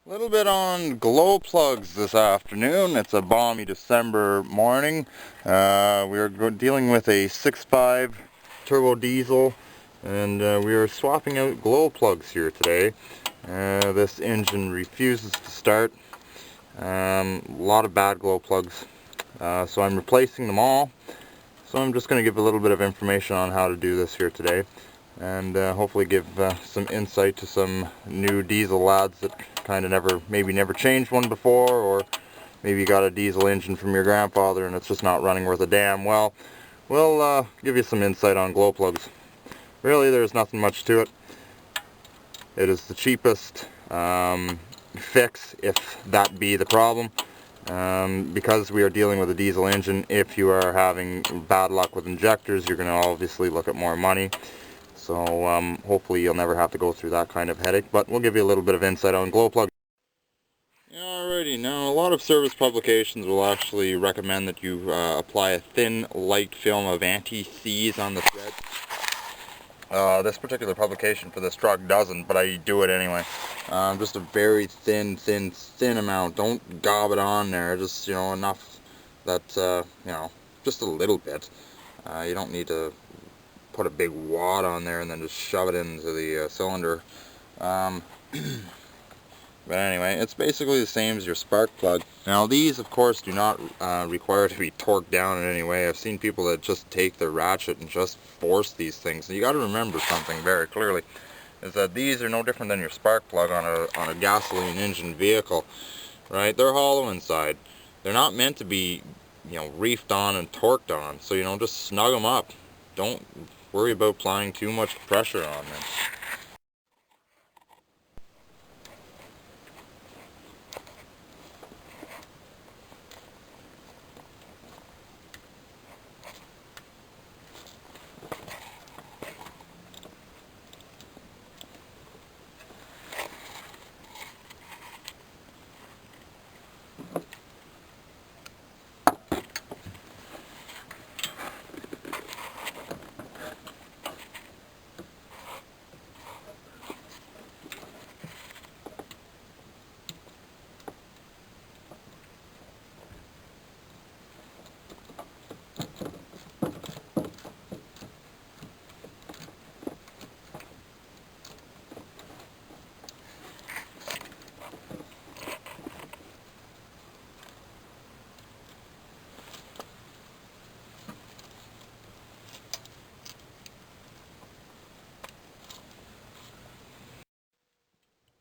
A little bit on glow plugs this afternoon. It's a balmy December morning. We are dealing with a 6.5 turbo diesel, and we are swapping out glow plugs here today. This engine refuses to start. A lot of bad glow plugs, so I'm replacing them all. So I'm just going to give a little bit of information on how to do this here today, and hopefully give some insight to some new diesel lads that kind of maybe never changed one before, or maybe you got a diesel engine from your grandfather and it's just not running worth a damn. Well, we'll give you some insight on glow plugs. Really, there's nothing much to it. It is the cheapest fix, if that be the problem. Because we are dealing with a diesel engine, if you are having bad luck with injectors, you're going to obviously look at more money. So hopefully you'll never have to go through that kind of headache, but we'll give you a little bit of insight on glow plugs. Alrighty, now a lot of service publications will actually recommend that you apply a thin, light film of anti-seize on the thread. This particular publication for this truck doesn't, but I do it anyway. Just a very thin amount. Don't gob it on there, just, enough that, just a little bit. You don't need to put a big wad on there and then just shove it into the cylinder. But anyway, it's basically the same as your spark plug. Now these, of course, do not require to be torqued down in any way. I've seen people that just take the ratchet and just force these things. And you got to remember something very clearly, is that these are no different than your spark plug on a gasoline engine vehicle, right? They're hollow inside. They're not meant to be, reefed on and torqued on. So, just snug them up. Don't worry about applying too much pressure on them.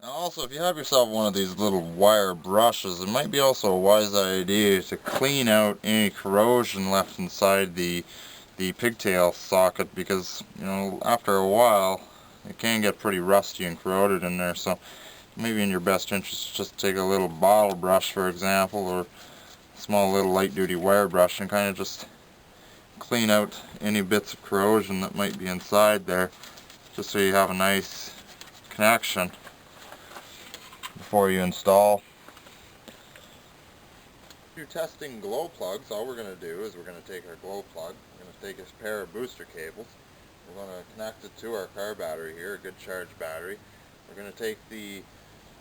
Now also, if you have yourself one of these little wire brushes, it might be also a wise idea to clean out any corrosion left inside the pigtail socket, because, after a while it can get pretty rusty and corroded in there. So maybe in your best interest, just take a little bottle brush, for example, or a small little light duty wire brush, and kind of just clean out any bits of corrosion that might be inside there, just so you have a nice connection before you install. If you're testing glow plugs, all we're going to do is we're going to take our glow plug, we're going to take a pair of booster cables, we're going to connect it to our car battery here, a good charge battery. We're going to take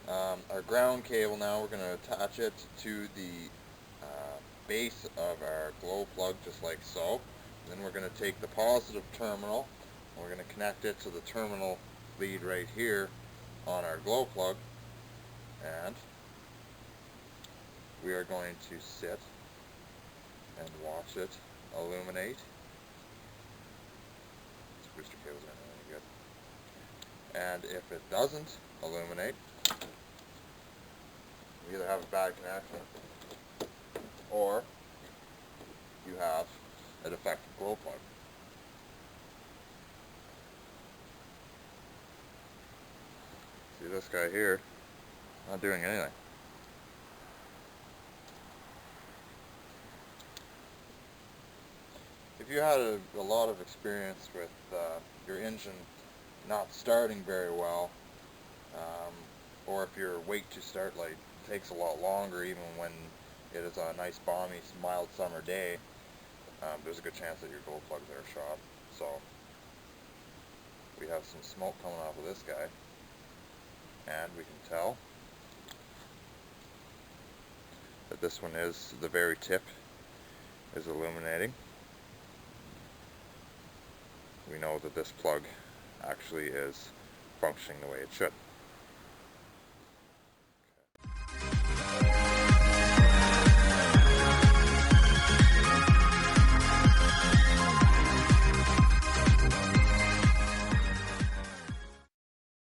our ground cable now, we're going to attach it to the base of our glow plug, just like so. Then we're going to take the positive terminal, and we're going to connect it to the terminal lead right here on our glow plug, and we are going to sit and watch it illuminate. This booster cable's not really good. And if it doesn't illuminate, you either have a bad connection or you have a defective glow plug. See this guy here, not doing anything. If you had a lot of experience with your engine not starting very well, or if your wait to start light takes a lot longer even when it is a nice balmy mild summer day, there's a good chance that your glow plugs are shot. So we have some smoke coming off of this guy, and we can tell that this one is, the very tip is illuminating. We know that this plug actually is functioning the way it should.